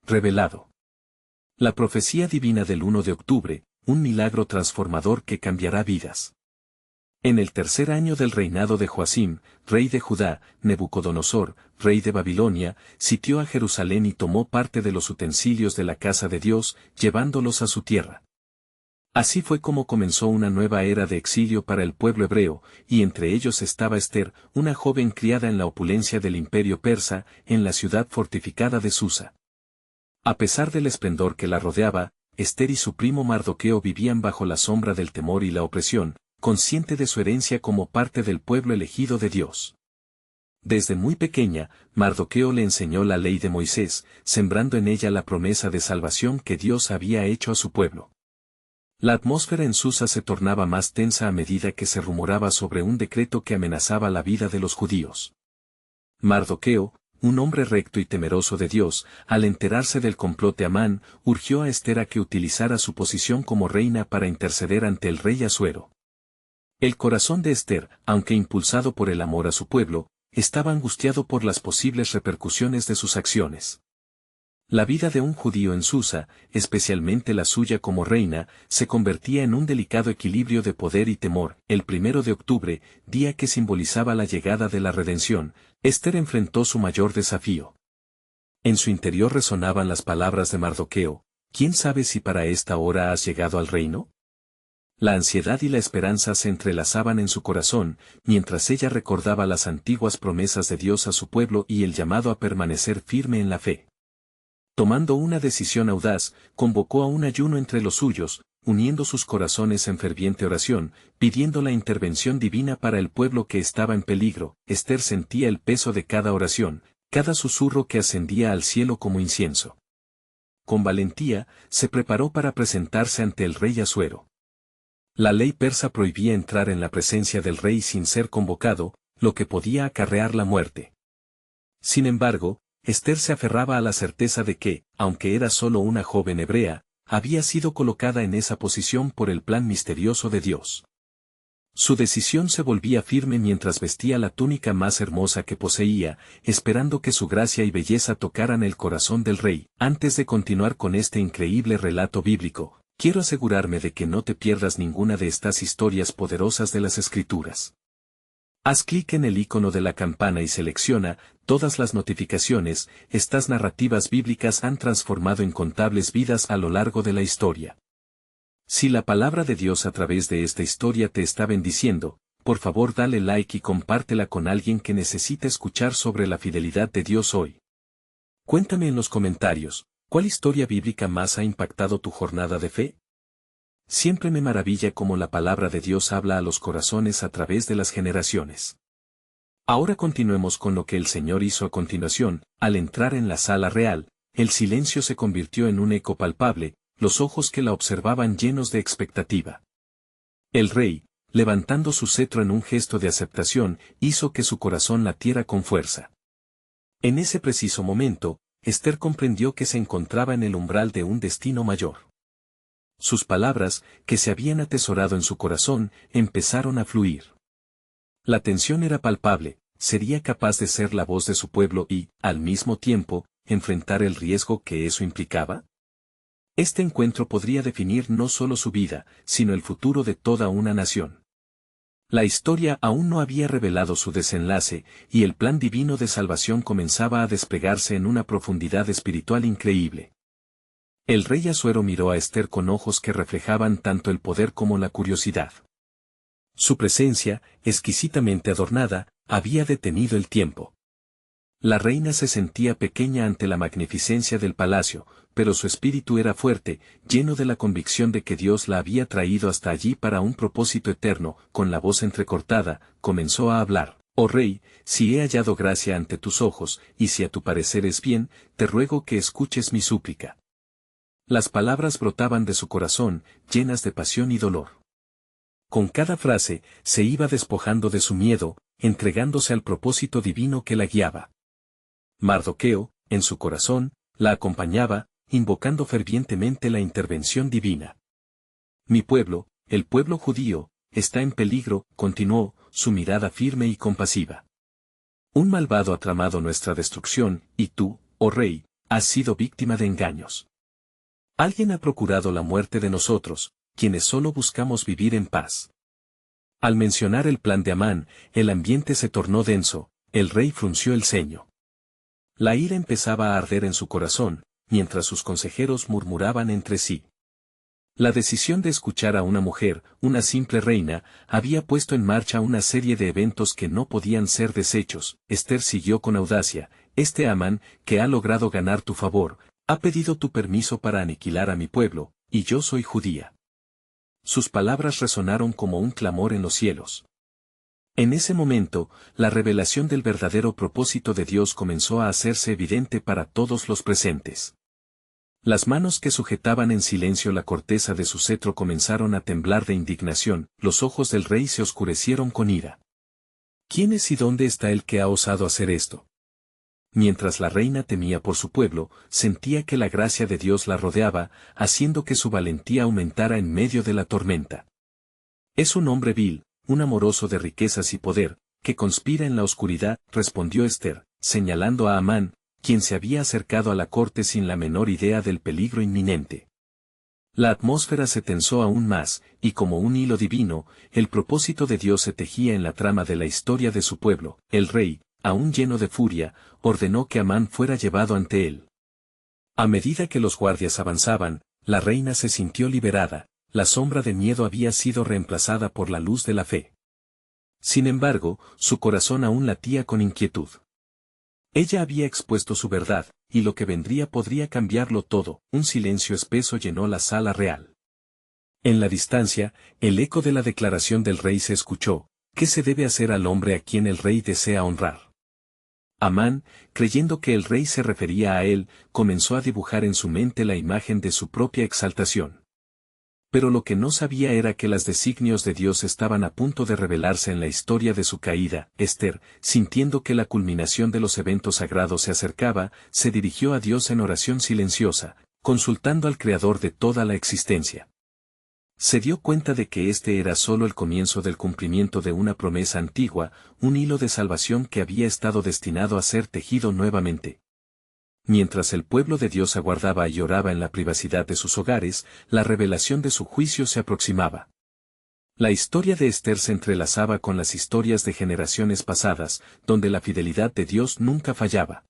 revelado. La profecía divina del 1 de octubre, un milagro transformador que cambiará vidas. En el tercer año del reinado de Joacim, rey de Judá, Nabucodonosor, rey de Babilonia, sitió a Jerusalén y tomó parte de los utensilios de la casa de Dios, llevándolos a su tierra. Así fue como comenzó una nueva era de exilio para el pueblo hebreo, y entre ellos estaba Ester, una joven criada en la opulencia del imperio persa, en la ciudad fortificada de Susa. A pesar del esplendor que la rodeaba, Ester y su primo Mardoqueo vivían bajo la sombra del temor y la opresión, consciente de su herencia como parte del pueblo elegido de Dios. Desde muy pequeña, Mardoqueo le enseñó la ley de Moisés, sembrando en ella la promesa de salvación que Dios había hecho a su pueblo. La atmósfera en Susa se tornaba más tensa a medida que se rumoraba sobre un decreto que amenazaba la vida de los judíos. Mardoqueo, un hombre recto y temeroso de Dios, al enterarse del complot de Amán, urgió a Ester a que utilizara su posición como reina para interceder ante el rey Asuero. El corazón de Ester, aunque impulsado por el amor a su pueblo, estaba angustiado por las posibles repercusiones de sus acciones. La vida de un judío en Susa, especialmente la suya como reina, se convertía en un delicado equilibrio de poder y temor. El 1 de octubre, día que simbolizaba la llegada de la redención, Ester enfrentó su mayor desafío. En su interior resonaban las palabras de Mardoqueo: ¿quién sabe si para esta hora has llegado al reino? La ansiedad y la esperanza se entrelazaban en su corazón, mientras ella recordaba las antiguas promesas de Dios a su pueblo y el llamado a permanecer firme en la fe. Tomando una decisión audaz, convocó a un ayuno entre los suyos, uniendo sus corazones en ferviente oración, pidiendo la intervención divina para el pueblo que estaba en peligro. Ester sentía el peso de cada oración, cada susurro que ascendía al cielo como incienso. Con valentía, se preparó para presentarse ante el rey Asuero. La ley persa prohibía entrar en la presencia del rey sin ser convocado, lo que podía acarrear la muerte. Sin embargo, Ester se aferraba a la certeza de que, aunque era solo una joven hebrea, había sido colocada en esa posición por el plan misterioso de Dios. Su decisión se volvía firme mientras vestía la túnica más hermosa que poseía, esperando que su gracia y belleza tocaran el corazón del rey. Antes de continuar con este increíble relato bíblico, quiero asegurarme de que no te pierdas ninguna de estas historias poderosas de las Escrituras. Haz clic en el icono de la campana y selecciona todas las notificaciones. Estas narrativas bíblicas han transformado incontables vidas a lo largo de la historia. Si la palabra de Dios a través de esta historia te está bendiciendo, por favor dale like y compártela con alguien que necesite escuchar sobre la fidelidad de Dios hoy. Cuéntame en los comentarios, ¿cuál historia bíblica más ha impactado tu jornada de fe? Siempre me maravilla cómo la palabra de Dios habla a los corazones a través de las generaciones. Ahora continuemos con lo que el Señor hizo a continuación. Al entrar en la sala real, el silencio se convirtió en un eco palpable, los ojos que la observaban llenos de expectativa. El rey, levantando su cetro en un gesto de aceptación, hizo que su corazón latiera con fuerza. En ese preciso momento, Ester comprendió que se encontraba en el umbral de un destino mayor. Sus palabras, que se habían atesorado en su corazón, empezaron a fluir. La tensión era palpable. ¿Sería capaz de ser la voz de su pueblo y, al mismo tiempo, enfrentar el riesgo que eso implicaba? Este encuentro podría definir no solo su vida, sino el futuro de toda una nación. La historia aún no había revelado su desenlace, y el plan divino de salvación comenzaba a desplegarse en una profundidad espiritual increíble. El rey Asuero miró a Ester con ojos que reflejaban tanto el poder como la curiosidad. Su presencia, exquisitamente adornada, había detenido el tiempo. La reina se sentía pequeña ante la magnificencia del palacio, pero su espíritu era fuerte, lleno de la convicción de que Dios la había traído hasta allí para un propósito eterno. Con la voz entrecortada, comenzó a hablar: «Oh rey, si he hallado gracia ante tus ojos, y si a tu parecer es bien, te ruego que escuches mi súplica». Las palabras brotaban de su corazón, llenas de pasión y dolor. Con cada frase, se iba despojando de su miedo, entregándose al propósito divino que la guiaba. Mardoqueo, en su corazón, la acompañaba, invocando fervientemente la intervención divina. «Mi pueblo, el pueblo judío, está en peligro», continuó, su mirada firme y compasiva. «Un malvado ha tramado nuestra destrucción, y tú, oh rey, has sido víctima de engaños. Alguien ha procurado la muerte de nosotros, quienes solo buscamos vivir en paz. Al mencionar el plan de Amán, el ambiente se tornó denso, el rey frunció el ceño. La ira empezaba a arder en su corazón, mientras sus consejeros murmuraban entre sí. La decisión de escuchar a una mujer, una simple reina, había puesto en marcha una serie de eventos que no podían ser deshechos. Esther siguió con audacia: este Amán, que ha logrado ganar tu favor, ha pedido tu permiso para aniquilar a mi pueblo, y yo soy judía. Sus palabras resonaron como un clamor en los cielos. En ese momento, la revelación del verdadero propósito de Dios comenzó a hacerse evidente para todos los presentes. Las manos que sujetaban en silencio la corteza de su cetro comenzaron a temblar de indignación, los ojos del rey se oscurecieron con ira. ¿Quién es y dónde está el que ha osado hacer esto? Mientras la reina temía por su pueblo, sentía que la gracia de Dios la rodeaba, haciendo que su valentía aumentara en medio de la tormenta. Es un hombre vil, un amoroso de riquezas y poder, que conspira en la oscuridad, respondió Esther, señalando a Amán, quien se había acercado a la corte sin la menor idea del peligro inminente. La atmósfera se tensó aún más, y como un hilo divino, el propósito de Dios se tejía en la trama de la historia de su pueblo. El rey, aún lleno de furia, ordenó que Amán fuera llevado ante él. A medida que los guardias avanzaban, la reina se sintió liberada, la sombra de miedo había sido reemplazada por la luz de la fe. Sin embargo, su corazón aún latía con inquietud. Ella había expuesto su verdad, y lo que vendría podría cambiarlo todo. Un silencio espeso llenó la sala real. En la distancia, el eco de la declaración del rey se escuchó: ¿qué se debe hacer al hombre a quien el rey desea honrar? Amán, creyendo que el rey se refería a él, comenzó a dibujar en su mente la imagen de su propia exaltación. Pero lo que no sabía era que los designios de Dios estaban a punto de revelarse en la historia de su caída. Esther, sintiendo que la culminación de los eventos sagrados se acercaba, se dirigió a Dios en oración silenciosa, consultando al Creador de toda la existencia. Se dio cuenta de que este era solo el comienzo del cumplimiento de una promesa antigua, un hilo de salvación que había estado destinado a ser tejido nuevamente. Mientras el pueblo de Dios aguardaba y oraba en la privacidad de sus hogares, la revelación de su juicio se aproximaba. La historia de Esther se entrelazaba con las historias de generaciones pasadas, donde la fidelidad de Dios nunca fallaba.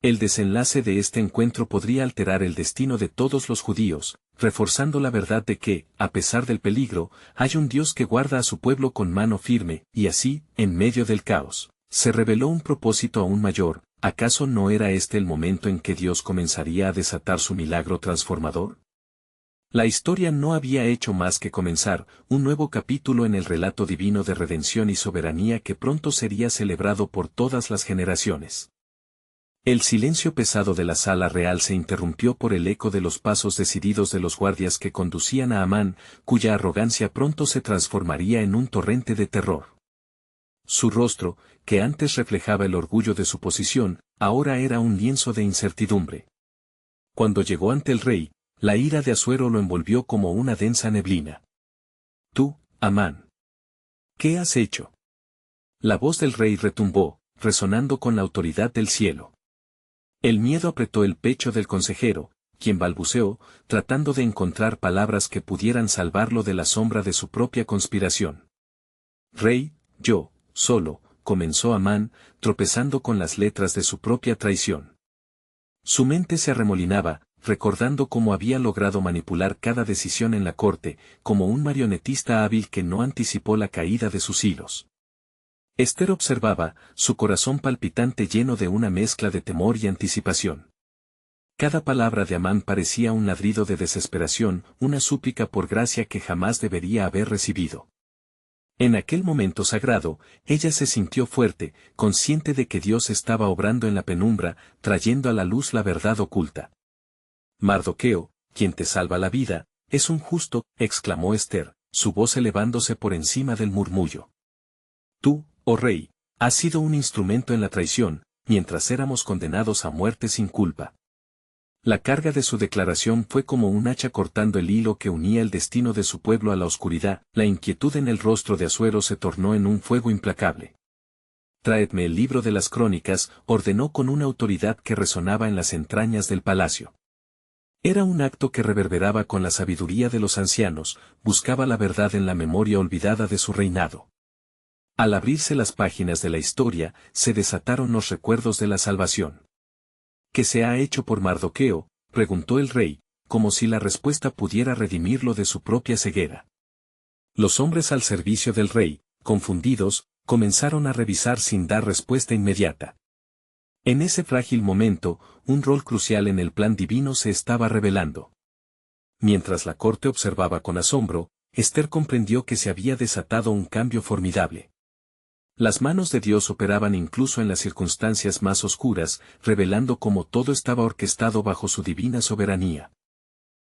El desenlace de este encuentro podría alterar el destino de todos los judíos, reforzando la verdad de que, a pesar del peligro, hay un Dios que guarda a su pueblo con mano firme, y así, en medio del caos, se reveló un propósito aún mayor. ¿Acaso no era este el momento en que Dios comenzaría a desatar su milagro transformador? La historia no había hecho más que comenzar, un nuevo capítulo en el relato divino de redención y soberanía que pronto sería celebrado por todas las generaciones. El silencio pesado de la sala real se interrumpió por el eco de los pasos decididos de los guardias que conducían a Amán, cuya arrogancia pronto se transformaría en un torrente de terror. Su rostro, que antes reflejaba el orgullo de su posición, ahora era un lienzo de incertidumbre. Cuando llegó ante el rey, la ira de Asuero lo envolvió como una densa neblina. Tú, Amán, ¿qué has hecho? La voz del rey retumbó, resonando con la autoridad del cielo. El miedo apretó el pecho del consejero, quien balbuceó, tratando de encontrar palabras que pudieran salvarlo de la sombra de su propia conspiración. Rey, yo, solo, comenzó Amán, tropezando con las letras de su propia traición. Su mente se arremolinaba, recordando cómo había logrado manipular cada decisión en la corte, como un marionetista hábil que no anticipó la caída de sus hilos. Esther observaba, su corazón palpitante lleno de una mezcla de temor y anticipación. Cada palabra de Amán parecía un ladrido de desesperación, una súplica por gracia que jamás debería haber recibido. En aquel momento sagrado, ella se sintió fuerte, consciente de que Dios estaba obrando en la penumbra, trayendo a la luz la verdad oculta. Mardoqueo, quien te salva la vida, es un justo, exclamó Esther, su voz elevándose por encima del murmullo. Tú, oh rey, has sido un instrumento en la traición, mientras éramos condenados a muerte sin culpa. La carga de su declaración fue como un hacha cortando el hilo que unía el destino de su pueblo a la oscuridad. La inquietud en el rostro de Asuero se tornó en un fuego implacable. traedme el libro de las crónicas, ordenó con una autoridad que resonaba en las entrañas del palacio. Era un acto que reverberaba con la sabiduría de los ancianos, buscaba la verdad en la memoria olvidada de su reinado. Al abrirse las páginas de la historia, se desataron los recuerdos de la salvación. ¿Qué se ha hecho por Mardoqueo?, preguntó el rey, como si la respuesta pudiera redimirlo de su propia ceguera. Los hombres al servicio del rey, confundidos, comenzaron a revisar sin dar respuesta inmediata. En ese frágil momento, un rol crucial en el plan divino se estaba revelando. Mientras la corte observaba con asombro, Esther comprendió que se había desatado un cambio formidable. Las manos de Dios operaban incluso en las circunstancias más oscuras, revelando cómo todo estaba orquestado bajo su divina soberanía.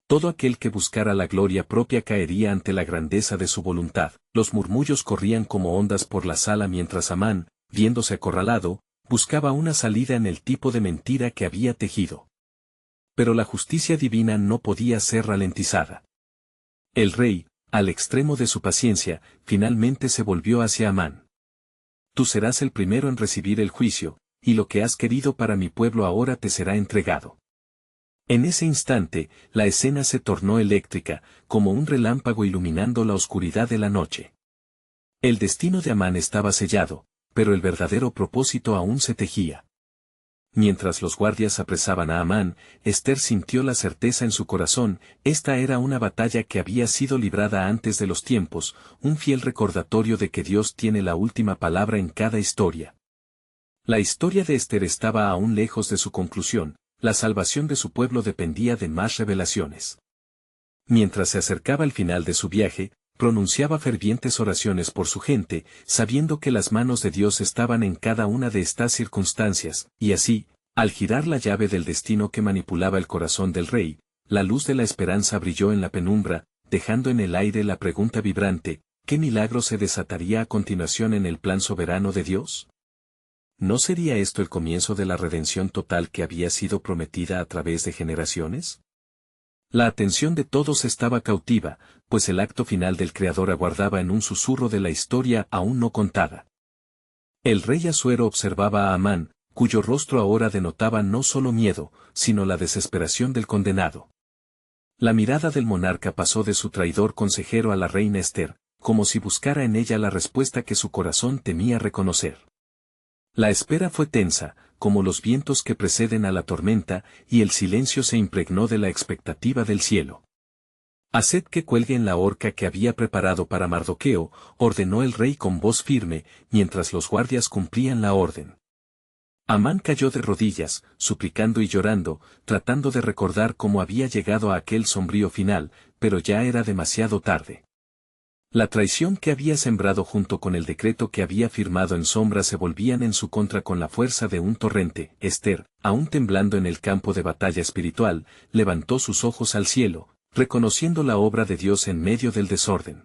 Todo aquel que buscara la gloria propia caería ante la grandeza de su voluntad. Los murmullos corrían como ondas por la sala mientras Amán, viéndose acorralado, buscaba una salida en el tipo de mentira que había tejido. Pero la justicia divina no podía ser ralentizada. El rey, al extremo de su paciencia, finalmente se volvió hacia Amán. Tú serás el primero en recibir el juicio, y lo que has querido para mi pueblo ahora te será entregado. En ese instante, la escena se tornó eléctrica, como un relámpago iluminando la oscuridad de la noche. El destino de Amán estaba sellado, pero el verdadero propósito aún se tejía. Mientras los guardias apresaban a Amán, Esther sintió la certeza en su corazón, esta era una batalla que había sido librada antes de los tiempos, un fiel recordatorio de que Dios tiene la última palabra en cada historia. La historia de Esther estaba aún lejos de su conclusión, la salvación de su pueblo dependía de más revelaciones. Mientras se acercaba al final de su viaje, pronunciaba fervientes oraciones por su gente, sabiendo que las manos de Dios estaban en cada una de estas circunstancias, y así, al girar la llave del destino que manipulaba el corazón del rey, la luz de la esperanza brilló en la penumbra, dejando en el aire la pregunta vibrante, ¿qué milagro se desataría a continuación en el plan soberano de Dios? ¿No sería esto el comienzo de la redención total que había sido prometida a través de generaciones? La atención de todos estaba cautiva, pues el acto final del Creador aguardaba en un susurro de la historia aún no contada. El rey Asuero observaba a Amán, cuyo rostro ahora denotaba no solo miedo, sino la desesperación del condenado. La mirada del monarca pasó de su traidor consejero a la reina Esther, como si buscara en ella la respuesta que su corazón temía reconocer. La espera fue tensa, como los vientos que preceden a la tormenta, y el silencio se impregnó de la expectativa del cielo. Haced que cuelgue en la horca que había preparado para Mardoqueo, ordenó el rey con voz firme, mientras los guardias cumplían la orden. Amán cayó de rodillas, suplicando y llorando, tratando de recordar cómo había llegado a aquel sombrío final, pero ya era demasiado tarde. La traición que había sembrado junto con el decreto que había firmado en sombra se volvían en su contra con la fuerza de un torrente. Esther, aún temblando en el campo de batalla espiritual, levantó sus ojos al cielo, reconociendo la obra de Dios en medio del desorden.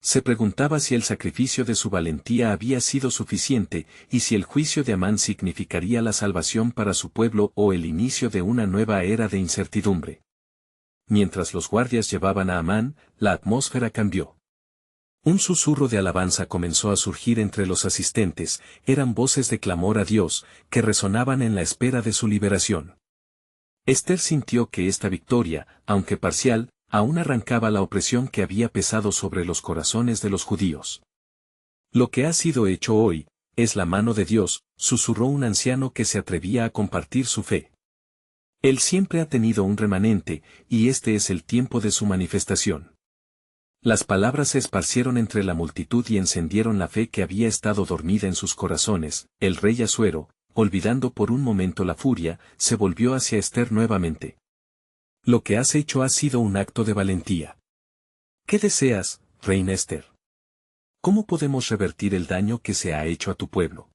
Se preguntaba si el sacrificio de su valentía había sido suficiente, y si el juicio de Amán significaría la salvación para su pueblo o el inicio de una nueva era de incertidumbre. Mientras los guardias llevaban a Amán, la atmósfera cambió. Un susurro de alabanza comenzó a surgir entre los asistentes, eran voces de clamor a Dios, que resonaban en la espera de su liberación. Esther sintió que esta victoria, aunque parcial, aún arrancaba la opresión que había pesado sobre los corazones de los judíos. Lo que ha sido hecho hoy, es la mano de Dios, susurró un anciano que se atrevía a compartir su fe. Él siempre ha tenido un remanente, y este es el tiempo de su manifestación. Las palabras se esparcieron entre la multitud y encendieron la fe que había estado dormida en sus corazones. El rey Asuero, olvidando por un momento la furia, se volvió hacia Esther nuevamente. Lo que has hecho ha sido un acto de valentía. ¿Qué deseas, reina Esther? ¿Cómo podemos revertir el daño que se ha hecho a tu pueblo?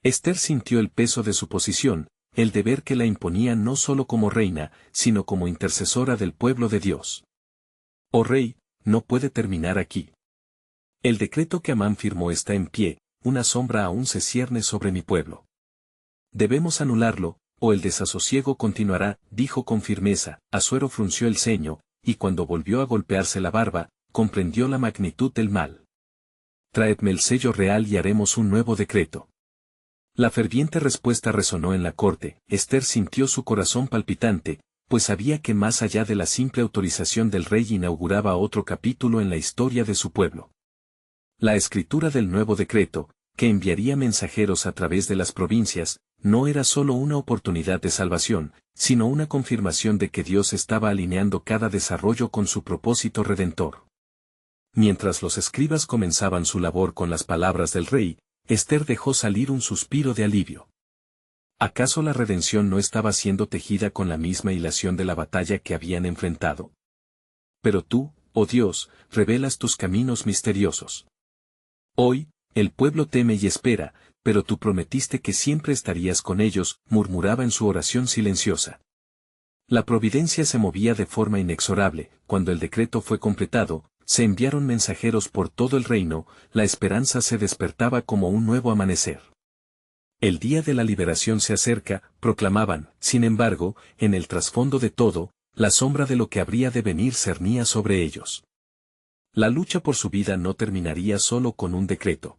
Esther sintió el peso de su posición, el deber que la imponía no solo como reina, sino como intercesora del pueblo de Dios. Oh rey, no puede terminar aquí. El decreto que Amán firmó está en pie, una sombra aún se cierne sobre mi pueblo. Debemos anularlo, o el desasosiego continuará, dijo con firmeza. Asuero frunció el ceño, y cuando volvió a golpearse la barba, comprendió la magnitud del mal. traedme el sello real y haremos un nuevo decreto. La ferviente respuesta resonó en la corte. Esther sintió su corazón palpitante, pues sabía que más allá de la simple autorización del rey inauguraba otro capítulo en la historia de su pueblo. La escritura del nuevo decreto, que enviaría mensajeros a través de las provincias, no era solo una oportunidad de salvación, sino una confirmación de que Dios estaba alineando cada desarrollo con su propósito redentor. Mientras los escribas comenzaban su labor con las palabras del rey, Esther dejó salir un suspiro de alivio. ¿Acaso la redención no estaba siendo tejida con la misma hilación de la batalla que habían enfrentado? Pero tú, oh Dios, revelas tus caminos misteriosos. Hoy, el pueblo teme y espera, pero tú prometiste que siempre estarías con ellos, murmuraba en su oración silenciosa. La providencia se movía de forma inexorable. Cuando el decreto fue completado, se enviaron mensajeros por todo el reino, la esperanza se despertaba como un nuevo amanecer. El día de la liberación se acerca, proclamaban. Sin embargo, en el trasfondo de todo, la sombra de lo que habría de venir cernía sobre ellos. La lucha por su vida no terminaría solo con un decreto.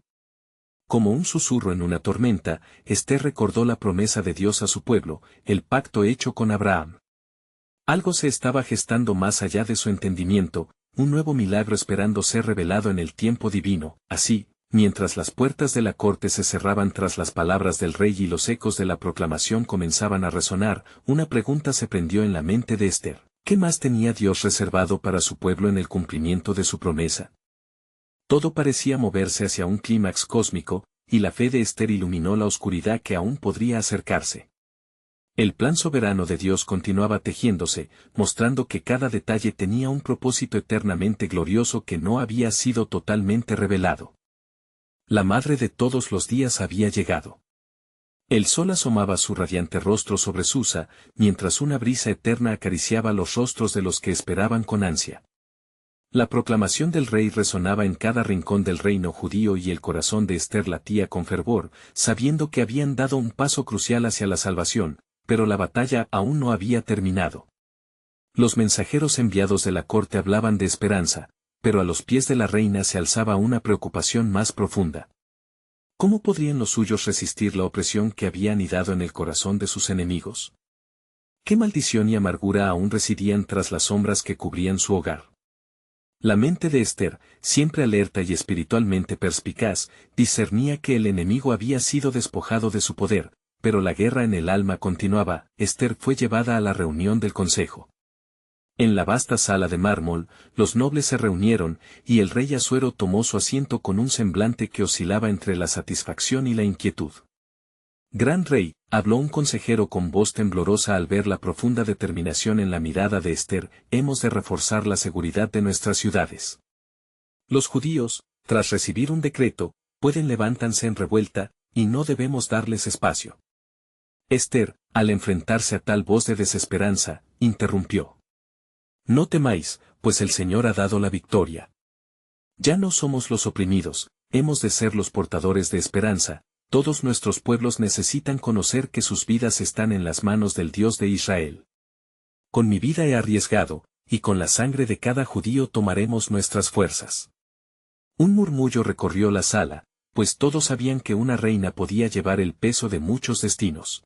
Como un susurro en una tormenta, Esther recordó la promesa de Dios a su pueblo, el pacto hecho con Abraham. Algo se estaba gestando más allá de su entendimiento, un nuevo milagro esperando ser revelado en el tiempo divino. Así, mientras las puertas de la corte se cerraban tras las palabras del rey y los ecos de la proclamación comenzaban a resonar, una pregunta se prendió en la mente de Esther. ¿Qué más tenía Dios reservado para su pueblo en el cumplimiento de su promesa? Todo parecía moverse hacia un clímax cósmico, y la fe de Esther iluminó la oscuridad que aún podría acercarse. El plan soberano de Dios continuaba tejiéndose, mostrando que cada detalle tenía un propósito eternamente glorioso que no había sido totalmente revelado. La madre de todos los días había llegado. El sol asomaba su radiante rostro sobre Susa, mientras una brisa eterna acariciaba los rostros de los que esperaban con ansia. La proclamación del rey resonaba en cada rincón del reino judío y el corazón de Esther latía con fervor, sabiendo que habían dado un paso crucial hacia la salvación, pero la batalla aún no había terminado. Los mensajeros enviados de la corte hablaban de esperanza, pero a los pies de la reina se alzaba una preocupación más profunda. ¿Cómo podrían los suyos resistir la opresión que había anidado en el corazón de sus enemigos? ¿Qué maldición y amargura aún residían tras las sombras que cubrían su hogar? La mente de Esther, siempre alerta y espiritualmente perspicaz, discernía que el enemigo había sido despojado de su poder, pero la guerra en el alma continuaba. Esther fue llevada a la reunión del consejo. En la vasta sala de mármol, los nobles se reunieron, y el rey Asuero tomó su asiento con un semblante que oscilaba entre la satisfacción y la inquietud. Gran rey, habló un consejero con voz temblorosa al ver la profunda determinación en la mirada de Esther, hemos de reforzar la seguridad de nuestras ciudades. Los judíos, tras recibir un decreto, pueden levantarse en revuelta, y no debemos darles espacio. Esther, al enfrentarse a tal voz de desesperanza, interrumpió. No temáis, pues el Señor ha dado la victoria. Ya no somos los oprimidos, hemos de ser los portadores de esperanza. Todos nuestros pueblos necesitan conocer que sus vidas están en las manos del Dios de Israel. Con mi vida he arriesgado, y con la sangre de cada judío tomaremos nuestras fuerzas. Un murmullo recorrió la sala, pues todos sabían que una reina podía llevar el peso de muchos destinos.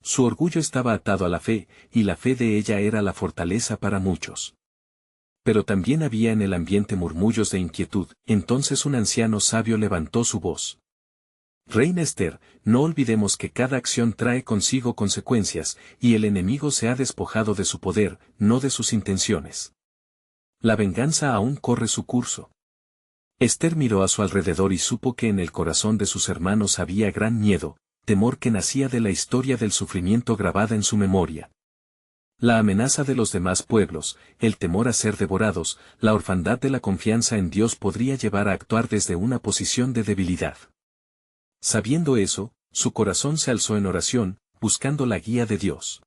Su orgullo estaba atado a la fe, y la fe de ella era la fortaleza para muchos. Pero también había en el ambiente murmullos de inquietud. Entonces un anciano sabio levantó su voz. Reina Esther, no olvidemos que cada acción trae consigo consecuencias, y el enemigo se ha despojado de su poder, no de sus intenciones. La venganza aún corre su curso. Esther miró a su alrededor y supo que en el corazón de sus hermanos había gran miedo, temor que nacía de la historia del sufrimiento grabada en su memoria. La amenaza de los demás pueblos, el temor a ser devorados, la orfandad de la confianza en Dios podría llevar a actuar desde una posición de debilidad. Sabiendo eso, su corazón se alzó en oración, buscando la guía de Dios.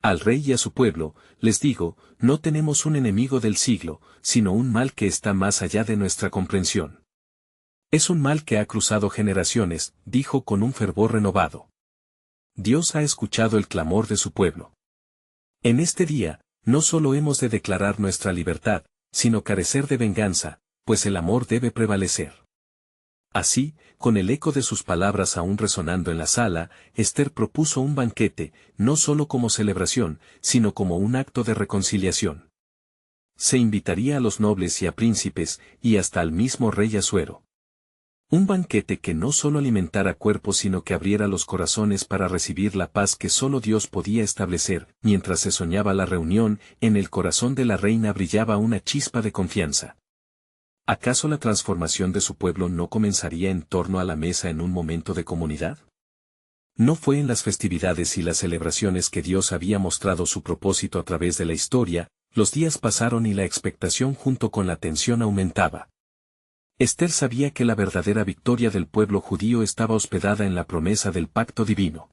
Al rey y a su pueblo, les digo, no tenemos un enemigo del siglo, sino un mal que está más allá de nuestra comprensión. Es un mal que ha cruzado generaciones, dijo con un fervor renovado. Dios ha escuchado el clamor de su pueblo. En este día, no solo hemos de declarar nuestra libertad, sino carecer de venganza, pues el amor debe prevalecer. Así, con el eco de sus palabras aún resonando en la sala, Esther propuso un banquete, no solo como celebración, sino como un acto de reconciliación. Se invitaría a los nobles y a príncipes, y hasta al mismo rey Asuero. Un banquete que no solo alimentara cuerpos sino que abriera los corazones para recibir la paz que solo Dios podía establecer. Mientras se soñaba la reunión, en el corazón de la reina brillaba una chispa de confianza. ¿Acaso la transformación de su pueblo no comenzaría en torno a la mesa en un momento de comunidad? No fue en las festividades y las celebraciones que Dios había mostrado su propósito a través de la historia. Los días pasaron y la expectación junto con la tensión aumentaba. Esther sabía que la verdadera victoria del pueblo judío estaba hospedada en la promesa del pacto divino.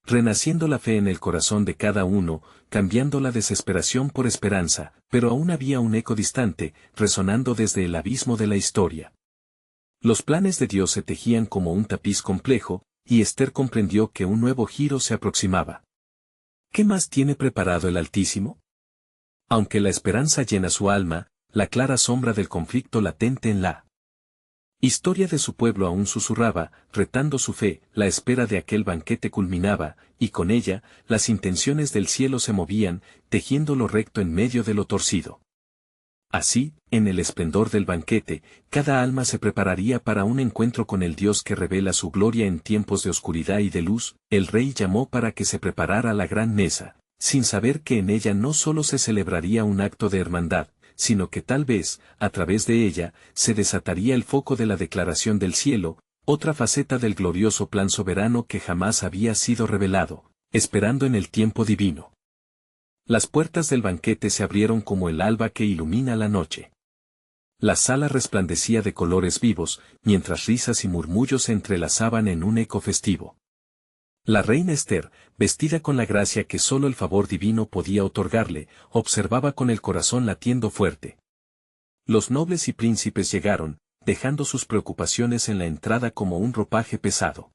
Renaciendo la fe en el corazón de cada uno, cambiando la desesperación por esperanza, pero aún había un eco distante, resonando desde el abismo de la historia. Los planes de Dios se tejían como un tapiz complejo, y Esther comprendió que un nuevo giro se aproximaba. ¿Qué más tiene preparado el Altísimo? Aunque la esperanza llena su alma, la clara sombra del conflicto latente en la historia de su pueblo aún susurraba, retando su fe. La espera de aquel banquete culminaba, y con ella, las intenciones del cielo se movían, tejiendo lo recto en medio de lo torcido. Así, en el esplendor del banquete, cada alma se prepararía para un encuentro con el Dios que revela su gloria en tiempos de oscuridad y de luz. El rey llamó para que se preparara la gran mesa, sin saber que en ella no solo se celebraría un acto de hermandad, sino que tal vez, a través de ella, se desataría el foco de la declaración del cielo, otra faceta del glorioso plan soberano que jamás había sido revelado, esperando en el tiempo divino. Las puertas del banquete se abrieron como el alba que ilumina la noche. La sala resplandecía de colores vivos, mientras risas y murmullos se entrelazaban en un eco festivo. La reina Esther, vestida con la gracia que solo el favor divino podía otorgarle, observaba con el corazón latiendo fuerte. Los nobles y príncipes llegaron, dejando sus preocupaciones en la entrada como un ropaje pesado.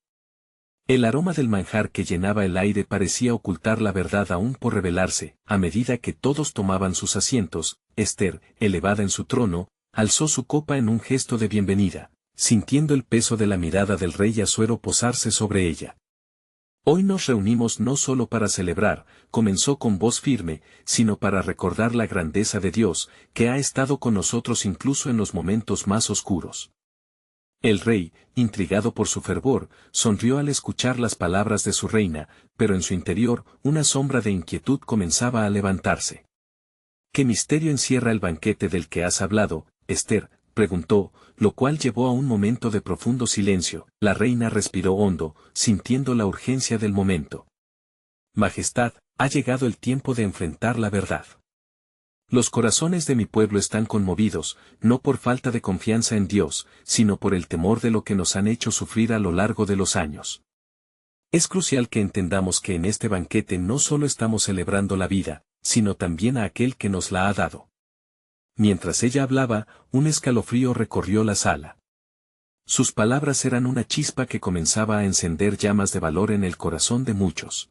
El aroma del manjar que llenaba el aire parecía ocultar la verdad aún por revelarse. A medida que todos tomaban sus asientos, Esther, elevada en su trono, alzó su copa en un gesto de bienvenida, sintiendo el peso de la mirada del rey Asuero posarse sobre ella. Hoy nos reunimos no solo para celebrar, comenzó con voz firme, sino para recordar la grandeza de Dios, que ha estado con nosotros incluso en los momentos más oscuros. El rey, intrigado por su fervor, sonrió al escuchar las palabras de su reina, pero en su interior una sombra de inquietud comenzaba a levantarse. ¿Qué misterio encierra el banquete del que has hablado, Esther?, preguntó, lo cual llevó a un momento de profundo silencio. La reina respiró hondo, sintiendo la urgencia del momento. Majestad, ha llegado el tiempo de enfrentar la verdad. Los corazones de mi pueblo están conmovidos, no por falta de confianza en Dios, sino por el temor de lo que nos han hecho sufrir a lo largo de los años. Es crucial que entendamos que en este banquete no solo estamos celebrando la vida, sino también a aquel que nos la ha dado. Mientras ella hablaba, un escalofrío recorrió la sala. Sus palabras eran una chispa que comenzaba a encender llamas de valor en el corazón de muchos.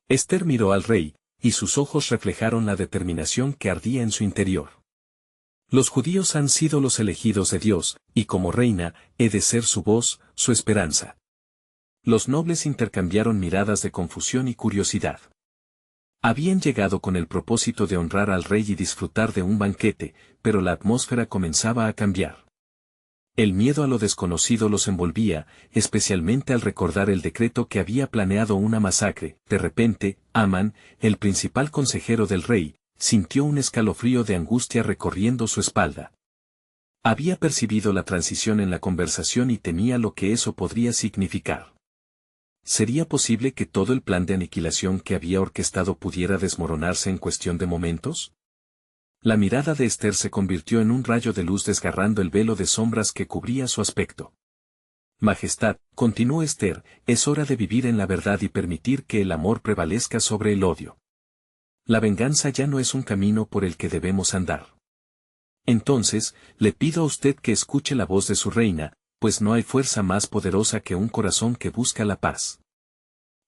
Esther miró al rey, y sus ojos reflejaron la determinación que ardía en su interior. Los judíos han sido los elegidos de Dios, y como reina, he de ser su voz, su esperanza. Los nobles intercambiaron miradas de confusión y curiosidad. Habían llegado con el propósito de honrar al rey y disfrutar de un banquete, pero la atmósfera comenzaba a cambiar. El miedo a lo desconocido los envolvía, especialmente al recordar el decreto que había planeado una masacre. De repente, Amán, el principal consejero del rey, sintió un escalofrío de angustia recorriendo su espalda. Había percibido la transición en la conversación y temía lo que eso podría significar. ¿Sería posible que todo el plan de aniquilación que había orquestado pudiera desmoronarse en cuestión de momentos? La mirada de Esther se convirtió en un rayo de luz desgarrando el velo de sombras que cubría su aspecto. Majestad, continuó Esther, es hora de vivir en la verdad y permitir que el amor prevalezca sobre el odio. La venganza ya no es un camino por el que debemos andar. Entonces, le pido a usted que escuche la voz de su reina, pues no hay fuerza más poderosa que un corazón que busca la paz.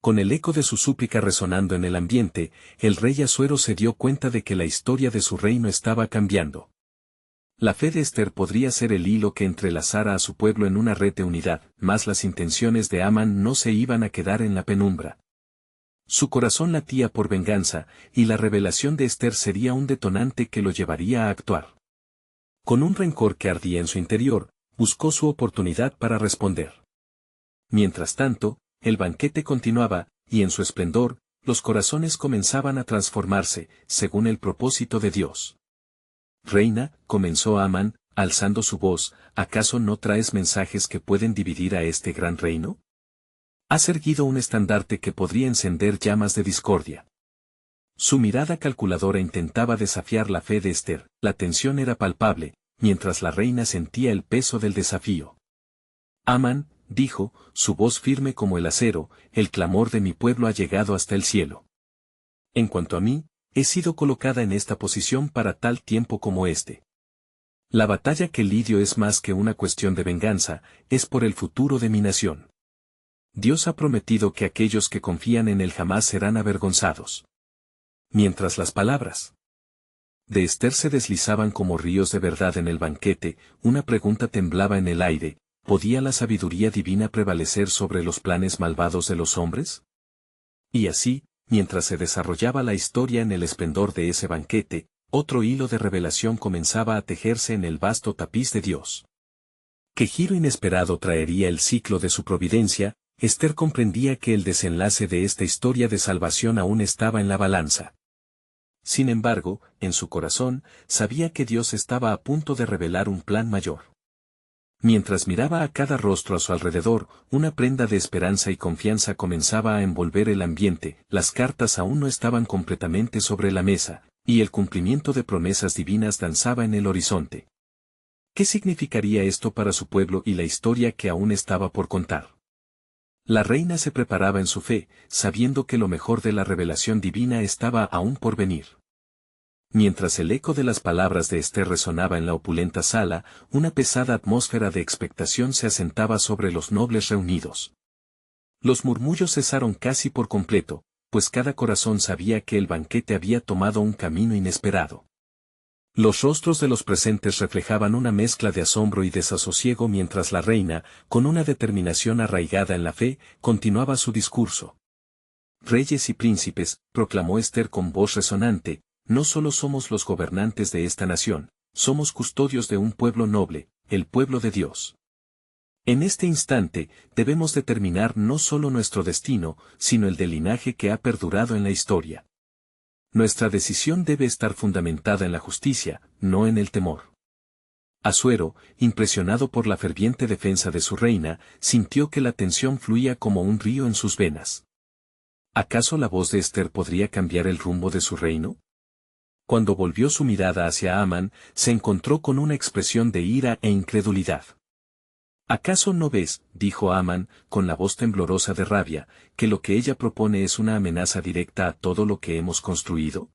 Con el eco de su súplica resonando en el ambiente, el rey Asuero se dio cuenta de que la historia de su reino estaba cambiando. La fe de Esther podría ser el hilo que entrelazara a su pueblo en una red de unidad, mas las intenciones de Amán no se iban a quedar en la penumbra. Su corazón latía por venganza, y la revelación de Esther sería un detonante que lo llevaría a actuar. Con un rencor que ardía en su interior, buscó su oportunidad para responder. Mientras tanto, el banquete continuaba, y en su esplendor, los corazones comenzaban a transformarse, según el propósito de Dios. Reina, comenzó Amán, alzando su voz, ¿acaso no traes mensajes que pueden dividir a este gran reino? Has erguido un estandarte que podría encender llamas de discordia. Su mirada calculadora intentaba desafiar la fe de Esther, la tensión era palpable, mientras la reina sentía el peso del desafío. Amán, dijo, su voz firme como el acero, el clamor de mi pueblo ha llegado hasta el cielo. En cuanto a mí, he sido colocada en esta posición para tal tiempo como este. La batalla que lidio es más que una cuestión de venganza, es por el futuro de mi nación. Dios ha prometido que aquellos que confían en Él jamás serán avergonzados. Mientras las palabras de Esther se deslizaban como ríos de verdad en el banquete, una pregunta temblaba en el aire, ¿podía la sabiduría divina prevalecer sobre los planes malvados de los hombres? Y así, mientras se desarrollaba la historia en el esplendor de ese banquete, otro hilo de revelación comenzaba a tejerse en el vasto tapiz de Dios. ¿Qué giro inesperado traería el ciclo de su providencia? Esther comprendía que el desenlace de esta historia de salvación aún estaba en la balanza. Sin embargo, en su corazón, sabía que Dios estaba a punto de revelar un plan mayor. Mientras miraba a cada rostro a su alrededor, una prenda de esperanza y confianza comenzaba a envolver el ambiente, las cartas aún no estaban completamente sobre la mesa, y el cumplimiento de promesas divinas danzaba en el horizonte. ¿Qué significaría esto para su pueblo y la historia que aún estaba por contar? La reina se preparaba en su fe, sabiendo que lo mejor de la revelación divina estaba aún por venir. Mientras el eco de las palabras de Esther resonaba en la opulenta sala, una pesada atmósfera de expectación se asentaba sobre los nobles reunidos. Los murmullos cesaron casi por completo, pues cada corazón sabía que el banquete había tomado un camino inesperado. Los rostros de los presentes reflejaban una mezcla de asombro y desasosiego mientras la reina, con una determinación arraigada en la fe, continuaba su discurso. Reyes y príncipes, proclamó Esther con voz resonante, no solo somos los gobernantes de esta nación, somos custodios de un pueblo noble, el pueblo de Dios. En este instante, debemos determinar no solo nuestro destino, sino el del linaje que ha perdurado en la historia. Nuestra decisión debe estar fundamentada en la justicia, no en el temor. Asuero, impresionado por la ferviente defensa de su reina, sintió que la tensión fluía como un río en sus venas. ¿Acaso la voz de Esther podría cambiar el rumbo de su reino? Cuando volvió su mirada hacia Amán, se encontró con una expresión de ira e incredulidad. ¿Acaso no ves, dijo Amán, con la voz temblorosa de rabia, que lo que ella propone es una amenaza directa a todo lo que hemos construido?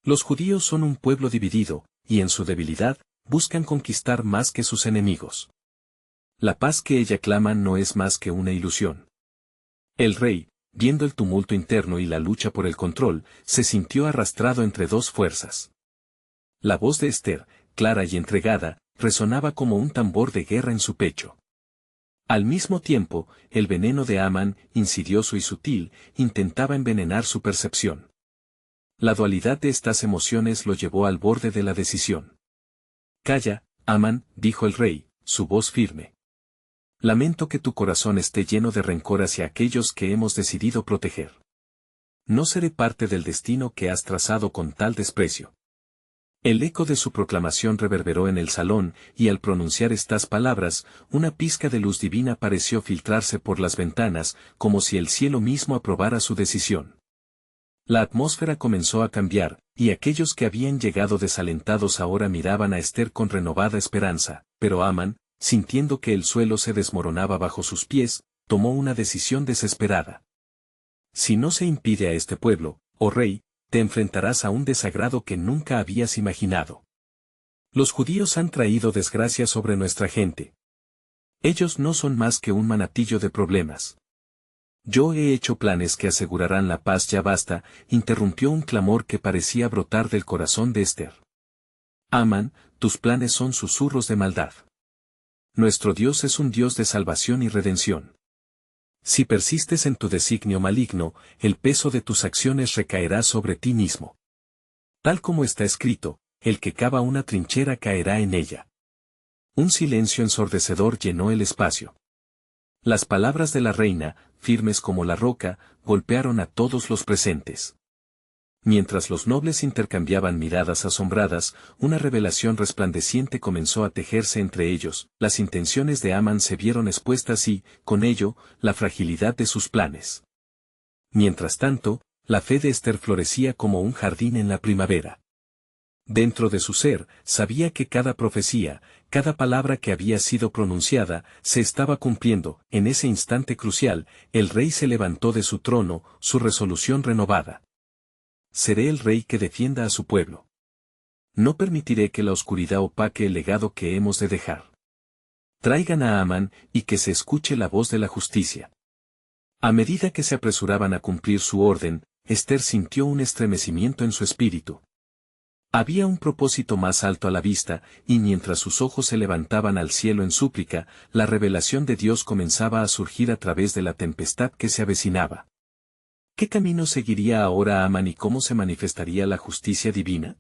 Los judíos son un pueblo dividido, y en su debilidad, buscan conquistar más que sus enemigos. La paz que ella clama no es más que una ilusión. El rey, viendo el tumulto interno y la lucha por el control, se sintió arrastrado entre dos fuerzas. La voz de Esther, clara y entregada, resonaba como un tambor de guerra en su pecho. Al mismo tiempo, el veneno de Amán, insidioso y sutil, intentaba envenenar su percepción. La dualidad de estas emociones lo llevó al borde de la decisión. Calla, Amán, dijo el rey, su voz firme. Lamento que tu corazón esté lleno de rencor hacia aquellos que hemos decidido proteger. No seré parte del destino que has trazado con tal desprecio. El eco de su proclamación reverberó en el salón, y al pronunciar estas palabras, una pizca de luz divina pareció filtrarse por las ventanas, como si el cielo mismo aprobara su decisión. La atmósfera comenzó a cambiar, y aquellos que habían llegado desalentados ahora miraban a Esther con renovada esperanza, pero Amán, sintiendo que el suelo se desmoronaba bajo sus pies, tomó una decisión desesperada. Si no se impide a este pueblo, oh rey, te enfrentarás a un desagrado que nunca habías imaginado. Los judíos han traído desgracia sobre nuestra gente. Ellos no son más que un manatillo de problemas. Yo he hecho planes que asegurarán la paz, ya basta, interrumpió un clamor que parecía brotar del corazón de Esther. Amán, tus planes son susurros de maldad. Nuestro Dios es un Dios de salvación y redención. Si persistes en tu designio maligno, el peso de tus acciones recaerá sobre ti mismo. Tal como está escrito, el que cava una trinchera caerá en ella. Un silencio ensordecedor llenó el espacio. Las palabras de la reina, firmes como la roca, golpearon a todos los presentes. Mientras los nobles intercambiaban miradas asombradas, una revelación resplandeciente comenzó a tejerse entre ellos, las intenciones de Amán se vieron expuestas y, con ello, la fragilidad de sus planes. Mientras tanto, la fe de Esther florecía como un jardín en la primavera. Dentro de su ser, sabía que cada profecía, cada palabra que había sido pronunciada, se estaba cumpliendo. En ese instante crucial, el rey se levantó de su trono, su resolución renovada. Seré el rey que defienda a su pueblo. No permitiré que la oscuridad opaque el legado que hemos de dejar. Traigan a Amán, y que se escuche la voz de la justicia. A medida que se apresuraban a cumplir su orden, Esther sintió un estremecimiento en su espíritu. Había un propósito más alto a la vista, y mientras sus ojos se levantaban al cielo en súplica, la revelación de Dios comenzaba a surgir a través de la tempestad que se avecinaba. ¿Qué camino seguiría ahora Amán y cómo se manifestaría la justicia divina?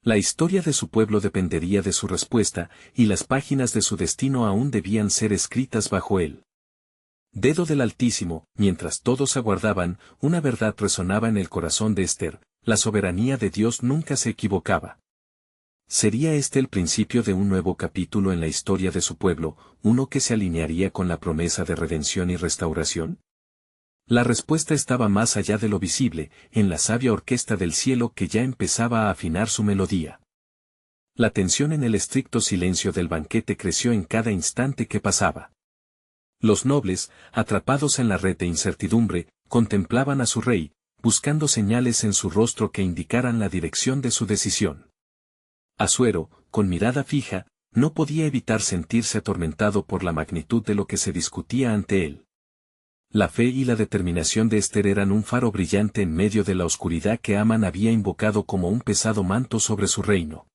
La historia de su pueblo dependería de su respuesta, y las páginas de su destino aún debían ser escritas bajo él. Dedo del Altísimo, mientras todos aguardaban, una verdad resonaba en el corazón de Esther: la soberanía de Dios nunca se equivocaba. ¿Sería este el principio de un nuevo capítulo en la historia de su pueblo, uno que se alinearía con la promesa de redención y restauración? La respuesta estaba más allá de lo visible, en la sabia orquesta del cielo que ya empezaba a afinar su melodía. La tensión en el estricto silencio del banquete creció en cada instante que pasaba. Los nobles, atrapados en la red de incertidumbre, contemplaban a su rey, buscando señales en su rostro que indicaran la dirección de su decisión. Asuero, con mirada fija, no podía evitar sentirse atormentado por la magnitud de lo que se discutía ante él. La fe y la determinación de Esther eran un faro brillante en medio de la oscuridad que Amán había invocado como un pesado manto sobre su reino.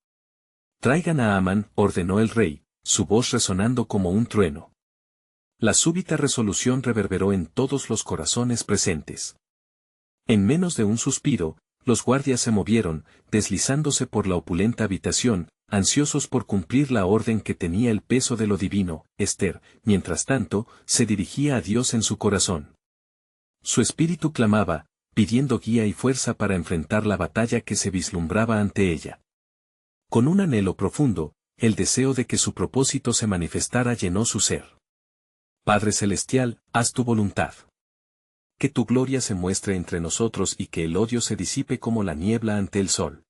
Traigan a Amán, ordenó el rey, su voz resonando como un trueno. La súbita resolución reverberó en todos los corazones presentes. En menos de un suspiro, los guardias se movieron, deslizándose por la opulenta habitación, ansiosos por cumplir la orden que tenía el peso de lo divino. Esther, mientras tanto, se dirigía a Dios en su corazón. Su espíritu clamaba, pidiendo guía y fuerza para enfrentar la batalla que se vislumbraba ante ella. Con un anhelo profundo, el deseo de que su propósito se manifestara llenó su ser. Padre Celestial, haz tu voluntad. Que tu gloria se muestre entre nosotros y que el odio se disipe como la niebla ante el sol.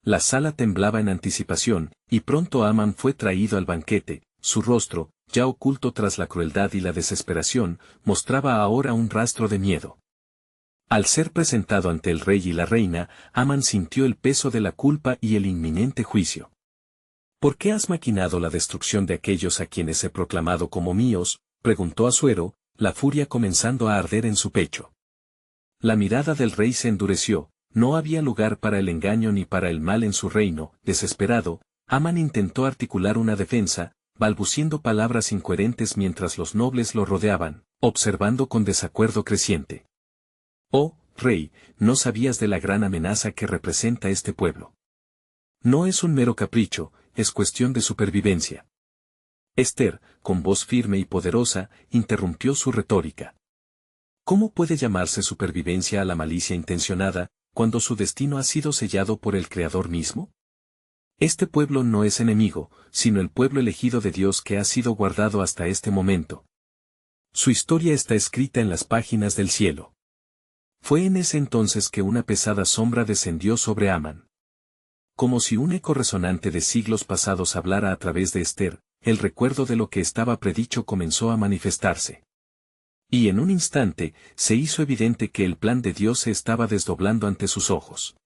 La sala temblaba en anticipación, y pronto Amán fue traído al banquete. Su rostro, ya oculto tras la crueldad y la desesperación, mostraba ahora un rastro de miedo. Al ser presentado ante el rey y la reina, Amán sintió el peso de la culpa y el inminente juicio. ¿Por qué has maquinado la destrucción de aquellos a quienes he proclamado como míos?, preguntó Asuero, la furia comenzando a arder en su pecho. La mirada del rey se endureció. No había lugar para el engaño ni para el mal en su reino. Desesperado, Amán intentó articular una defensa, balbuciendo palabras incoherentes mientras los nobles lo rodeaban, observando con desacuerdo creciente. Oh, rey, no sabías de la gran amenaza que representa este pueblo. No es un mero capricho, es cuestión de supervivencia. Esther, con voz firme y poderosa, interrumpió su retórica. ¿Cómo puede llamarse supervivencia a la malicia intencionada, cuando su destino ha sido sellado por el Creador mismo? Este pueblo no es enemigo, sino el pueblo elegido de Dios que ha sido guardado hasta este momento. Su historia está escrita en las páginas del cielo. Fue en ese entonces que una pesada sombra descendió sobre Amán. Como si un eco resonante de siglos pasados hablara a través de Esther, el recuerdo de lo que estaba predicho comenzó a manifestarse. Y en un instante, se hizo evidente que el plan de Dios se estaba desdoblando ante sus ojos.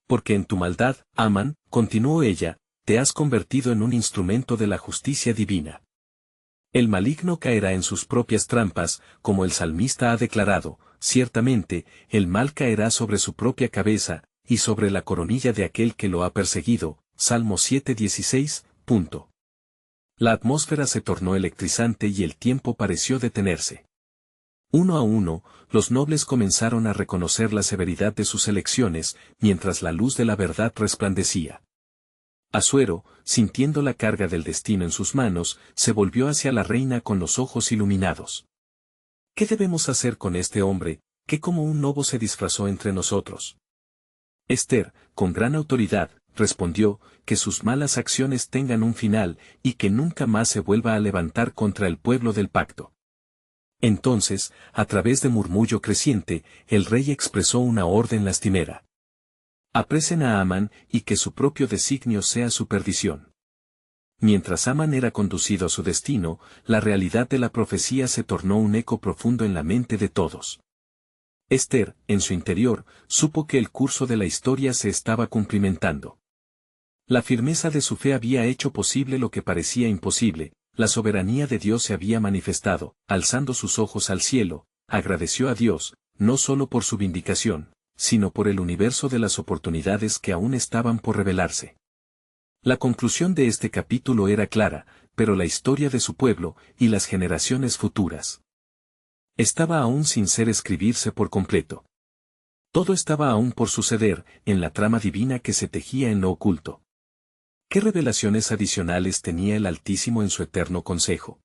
Porque en tu maldad, Amán, continuó ella, te has convertido en un instrumento de la justicia divina. El maligno caerá en sus propias trampas, como el salmista ha declarado, ciertamente, el mal caerá sobre su propia cabeza, y sobre la coronilla de aquel que lo ha perseguido. Salmo 7:16. La atmósfera se tornó electrizante y el tiempo pareció detenerse. Uno a uno, los nobles comenzaron a reconocer la severidad de sus elecciones, mientras la luz de la verdad resplandecía. Asuero, sintiendo la carga del destino en sus manos, se volvió hacia la reina con los ojos iluminados. ¿Qué debemos hacer con este hombre, que como un lobo se disfrazó entre nosotros? Esther, con gran autoridad, respondió, que sus malas acciones tengan un final, y que nunca más se vuelva a levantar contra el pueblo del pacto. Entonces, a través de murmullo creciente, el rey expresó una orden lastimera. Apresen a Amán, y que su propio designio sea su perdición. Mientras Amán era conducido a su destino, la realidad de la profecía se tornó un eco profundo en la mente de todos. Esther, en su interior, supo que el curso de la historia se estaba cumplimentando. La firmeza de su fe había hecho posible lo que parecía imposible, la soberanía de Dios se había manifestado, alzando sus ojos al cielo, agradeció a Dios, no solo por su vindicación, sino por el universo de las oportunidades que aún estaban por revelarse. La conclusión de este capítulo era clara, pero la historia de su pueblo, y las generaciones futuras, estaba aún sin ser escribirse por completo. Todo estaba aún por suceder, en la trama divina que se tejía en lo oculto. ¿Qué revelaciones adicionales tenía el Altísimo en su eterno consejo?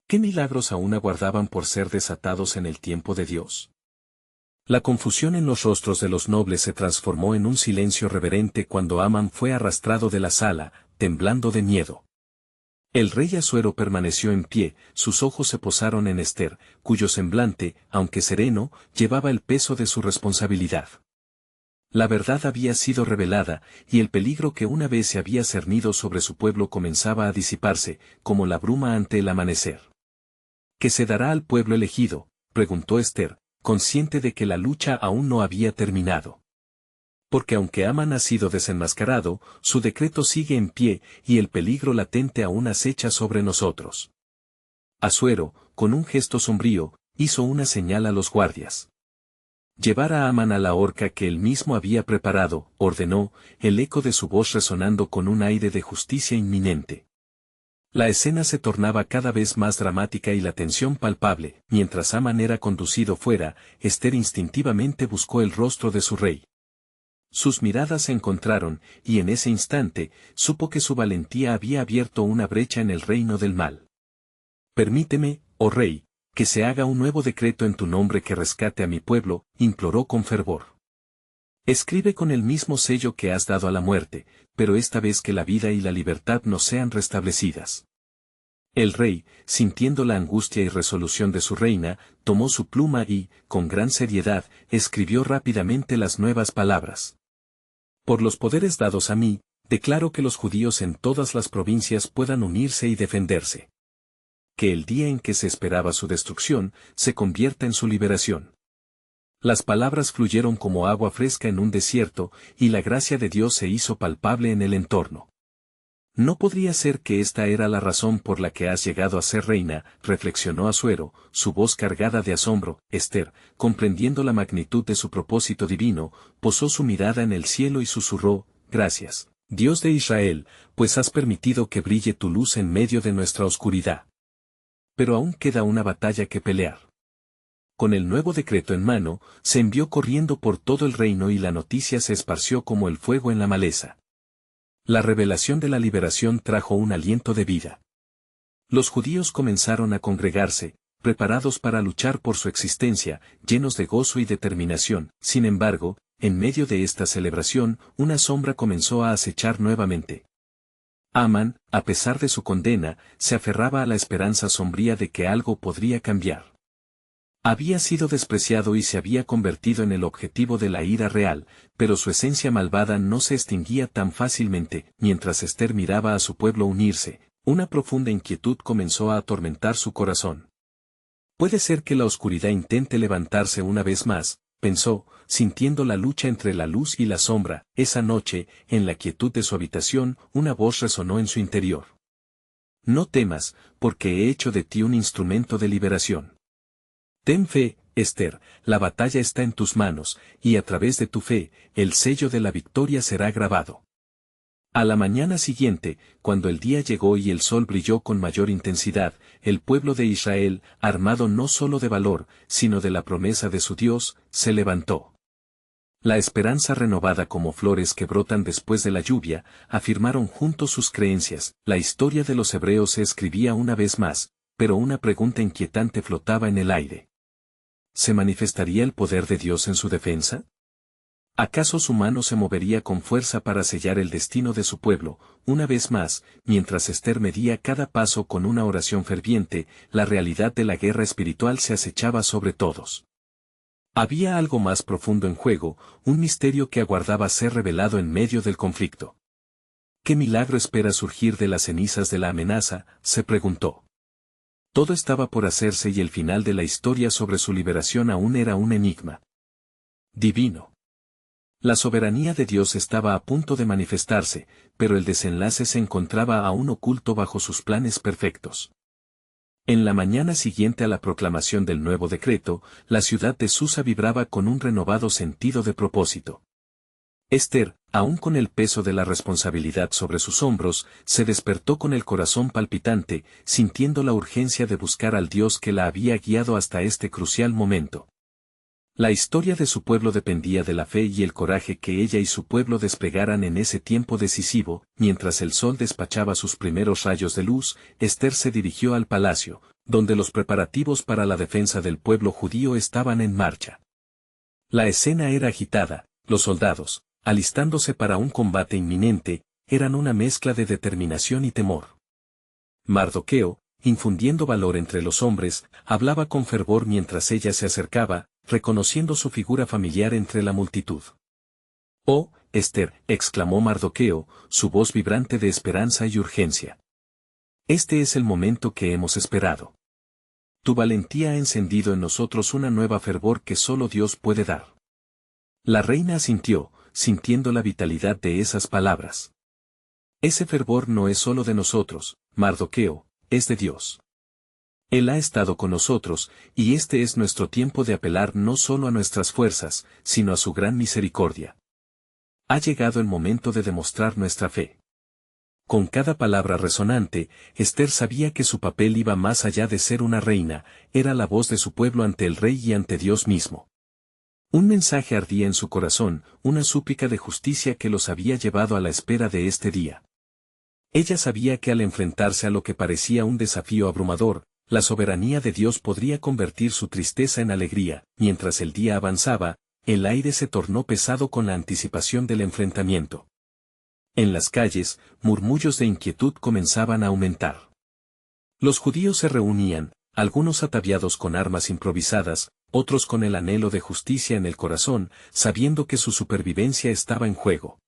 ¿Qué milagros aún aguardaban por ser desatados en el tiempo de Dios? La confusión en los rostros de los nobles se transformó en un silencio reverente cuando Amán fue arrastrado de la sala, temblando de miedo. El rey Asuero permaneció en pie, sus ojos se posaron en Esther, cuyo semblante, aunque sereno, llevaba el peso de su responsabilidad. La verdad había sido revelada, y el peligro que una vez se había cernido sobre su pueblo comenzaba a disiparse, como la bruma ante el amanecer. ¿Qué se dará al pueblo elegido?, preguntó Esther, consciente de que la lucha aún no había terminado. Porque aunque Amán ha sido desenmascarado, su decreto sigue en pie, y el peligro latente aún acecha sobre nosotros. Asuero, con un gesto sombrío, hizo una señal a los guardias. Llevar a Amán a la horca que él mismo había preparado, ordenó, el eco de su voz resonando con un aire de justicia inminente. La escena se tornaba cada vez más dramática y la tensión palpable. Mientras Amán era conducido fuera, Esther instintivamente buscó el rostro de su rey. Sus miradas se encontraron, y en ese instante, supo que su valentía había abierto una brecha en el reino del mal. Permíteme, oh rey, que se haga un nuevo decreto en tu nombre que rescate a mi pueblo, imploró con fervor. Escribe con el mismo sello que has dado a la muerte, pero esta vez que la vida y la libertad no sean restablecidas. El rey, sintiendo la angustia y resolución de su reina, tomó su pluma y, con gran seriedad, escribió rápidamente las nuevas palabras. Por los poderes dados a mí, declaro que los judíos en todas las provincias puedan unirse y defenderse. Que el día en que se esperaba su destrucción, se convierta en su liberación. Las palabras fluyeron como agua fresca en un desierto, y la gracia de Dios se hizo palpable en el entorno. No podría ser que esta era la razón por la que has llegado a ser reina, reflexionó Asuero, su voz cargada de asombro. Esther, comprendiendo la magnitud de su propósito divino, posó su mirada en el cielo y susurró, gracias, Dios de Israel, pues has permitido que brille tu luz en medio de nuestra oscuridad. Pero aún queda una batalla que pelear. Con el nuevo decreto en mano, se envió corriendo por todo el reino y la noticia se esparció como el fuego en la maleza. La revelación de la liberación trajo un aliento de vida. Los judíos comenzaron a congregarse, preparados para luchar por su existencia, llenos de gozo y determinación. Sin embargo, en medio de esta celebración, una sombra comenzó a acechar nuevamente. Amán, a pesar de su condena, se aferraba a la esperanza sombría de que algo podría cambiar. Había sido despreciado y se había convertido en el objetivo de la ira real, pero su esencia malvada no se extinguía tan fácilmente. Mientras Esther miraba a su pueblo unirse, una profunda inquietud comenzó a atormentar su corazón. Puede ser que la oscuridad intente levantarse una vez más, pensó, sintiendo la lucha entre la luz y la sombra. Esa noche, en la quietud de su habitación, una voz resonó en su interior. No temas, porque he hecho de ti un instrumento de liberación. Ten fe, Esther, la batalla está en tus manos, y a través de tu fe, el sello de la victoria será grabado. A la mañana siguiente, cuando el día llegó y el sol brilló con mayor intensidad, el pueblo de Israel, armado no solo de valor, sino de la promesa de su Dios, se levantó. La esperanza renovada como flores que brotan después de la lluvia, afirmaron juntos sus creencias. La historia de los hebreos se escribía una vez más, pero una pregunta inquietante flotaba en el aire. ¿Se manifestaría el poder de Dios en su defensa? ¿Acaso su mano se movería con fuerza para sellar el destino de su pueblo? Una vez más, mientras Esther medía cada paso con una oración ferviente, la realidad de la guerra espiritual se acechaba sobre todos. Había algo más profundo en juego, un misterio que aguardaba ser revelado en medio del conflicto. ¿Qué milagro espera surgir de las cenizas de la amenaza?, se preguntó. Todo estaba por hacerse y el final de la historia sobre su liberación aún era un enigma divino. La soberanía de Dios estaba a punto de manifestarse, pero el desenlace se encontraba aún oculto bajo sus planes perfectos. En la mañana siguiente a la proclamación del nuevo decreto, la ciudad de Susa vibraba con un renovado sentido de propósito. Esther, aún con el peso de la responsabilidad sobre sus hombros, se despertó con el corazón palpitante, sintiendo la urgencia de buscar al Dios que la había guiado hasta este crucial momento. La historia de su pueblo dependía de la fe y el coraje que ella y su pueblo desplegaran en ese tiempo decisivo. Mientras el sol despachaba sus primeros rayos de luz, Esther se dirigió al palacio, donde los preparativos para la defensa del pueblo judío estaban en marcha. La escena era agitada, los soldados, alistándose para un combate inminente, eran una mezcla de determinación y temor. Mardoqueo, infundiendo valor entre los hombres, hablaba con fervor mientras ella se acercaba, reconociendo su figura familiar entre la multitud. «Oh, Esther», exclamó Mardoqueo, su voz vibrante de esperanza y urgencia. «Este es el momento que hemos esperado. Tu valentía ha encendido en nosotros una nueva fervor que solo Dios puede dar». La reina asintió, sintiendo la vitalidad de esas palabras. «Ese fervor no es solo de nosotros, Mardoqueo, es de Dios. Él ha estado con nosotros, y este es nuestro tiempo de apelar no solo a nuestras fuerzas, sino a su gran misericordia. Ha llegado el momento de demostrar nuestra fe». Con cada palabra resonante, Esther sabía que su papel iba más allá de ser una reina, era la voz de su pueblo ante el rey y ante Dios mismo. Un mensaje ardía en su corazón, una súplica de justicia que los había llevado a la espera de este día. Ella sabía que al enfrentarse a lo que parecía un desafío abrumador, la soberanía de Dios podría convertir su tristeza en alegría. Mientras el día avanzaba, el aire se tornó pesado con la anticipación del enfrentamiento. En las calles, murmullos de inquietud comenzaban a aumentar. Los judíos se reunían, algunos ataviados con armas improvisadas, otros con el anhelo de justicia en el corazón, sabiendo que su supervivencia estaba en juego.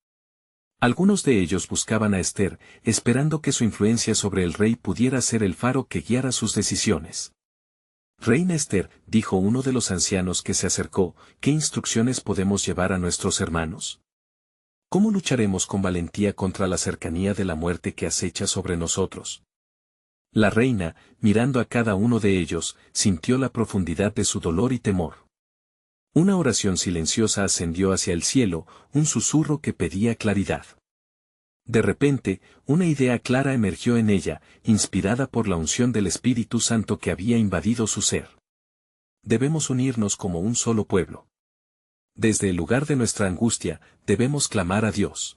Algunos de ellos buscaban a Esther, esperando que su influencia sobre el rey pudiera ser el faro que guiara sus decisiones. «Reina Esther», dijo uno de los ancianos que se acercó, «¿qué instrucciones podemos llevar a nuestros hermanos? ¿Cómo lucharemos con valentía contra la cercanía de la muerte que acecha sobre nosotros?» La reina, mirando a cada uno de ellos, sintió la profundidad de su dolor y temor. Una oración silenciosa ascendió hacia el cielo, un susurro que pedía claridad. De repente, una idea clara emergió en ella, inspirada por la unción del Espíritu Santo que había invadido su ser. Debemos unirnos como un solo pueblo. Desde el lugar de nuestra angustia, debemos clamar a Dios.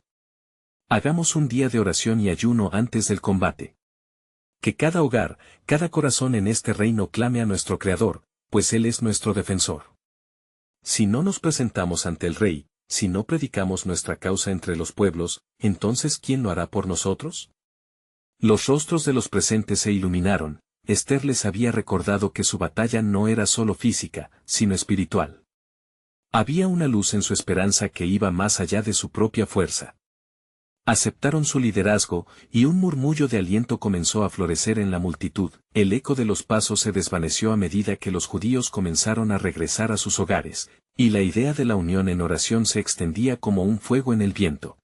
Hagamos un día de oración y ayuno antes del combate. Que cada hogar, cada corazón en este reino clame a nuestro Creador, pues Él es nuestro defensor. Si no nos presentamos ante el Rey, si no predicamos nuestra causa entre los pueblos, entonces ¿quién lo hará por nosotros? Los rostros de los presentes se iluminaron. Esther les había recordado que su batalla no era solo física, sino espiritual. Había una luz en su esperanza que iba más allá de su propia fuerza. Aceptaron su liderazgo, y un murmullo de aliento comenzó a florecer en la multitud. El eco de los pasos se desvaneció a medida que los judíos comenzaron a regresar a sus hogares, y la idea de la unión en oración se extendía como un fuego en el viento.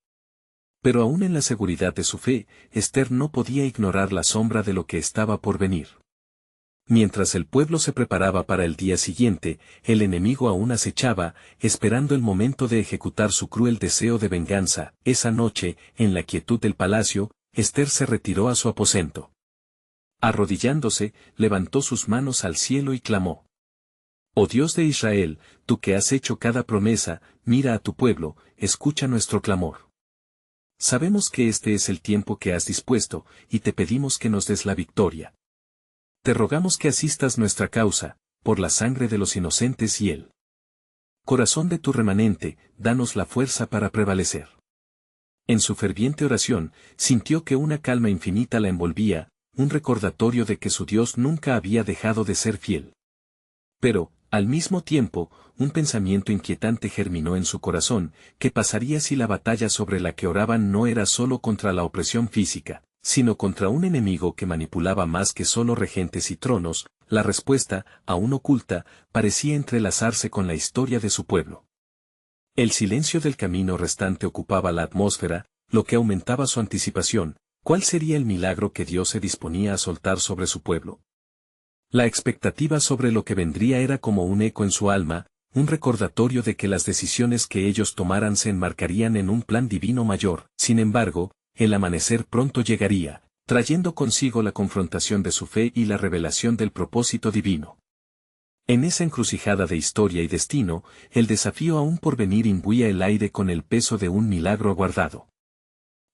Pero aún en la seguridad de su fe, Esther no podía ignorar la sombra de lo que estaba por venir. Mientras el pueblo se preparaba para el día siguiente, el enemigo aún acechaba, esperando el momento de ejecutar su cruel deseo de venganza. Esa noche, en la quietud del palacio, Esther se retiró a su aposento. Arrodillándose, levantó sus manos al cielo y clamó: «Oh Dios de Israel, tú que has hecho cada promesa, mira a tu pueblo, escucha nuestro clamor. Sabemos que este es el tiempo que has dispuesto, y te pedimos que nos des la victoria. Te rogamos que asistas nuestra causa, por la sangre de los inocentes y el corazón de tu remanente, danos la fuerza para prevalecer». En su ferviente oración, sintió que una calma infinita la envolvía, un recordatorio de que su Dios nunca había dejado de ser fiel. Pero, al mismo tiempo, un pensamiento inquietante germinó en su corazón: ¿qué pasaría si la batalla sobre la que oraban no era solo contra la opresión física, sino contra un enemigo que manipulaba más que solo regentes y tronos? La respuesta, aún oculta, parecía entrelazarse con la historia de su pueblo. El silencio del camino restante ocupaba la atmósfera, lo que aumentaba su anticipación. ¿Cuál sería el milagro que Dios se disponía a soltar sobre su pueblo? La expectativa sobre lo que vendría era como un eco en su alma, un recordatorio de que las decisiones que ellos tomaran se enmarcarían en un plan divino mayor. Sin embargo, el amanecer pronto llegaría, trayendo consigo la confrontación de su fe y la revelación del propósito divino. En esa encrucijada de historia y destino, el desafío aún por venir imbuía el aire con el peso de un milagro aguardado.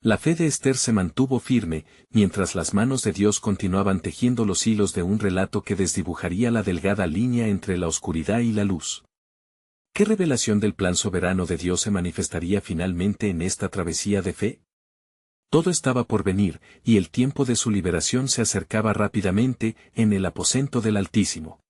La fe de Esther se mantuvo firme, mientras las manos de Dios continuaban tejiendo los hilos de un relato que desdibujaría la delgada línea entre la oscuridad y la luz. ¿Qué revelación del plan soberano de Dios se manifestaría finalmente en esta travesía de fe? Todo estaba por venir, y el tiempo de su liberación se acercaba rápidamente. En el aposento del Altísimo,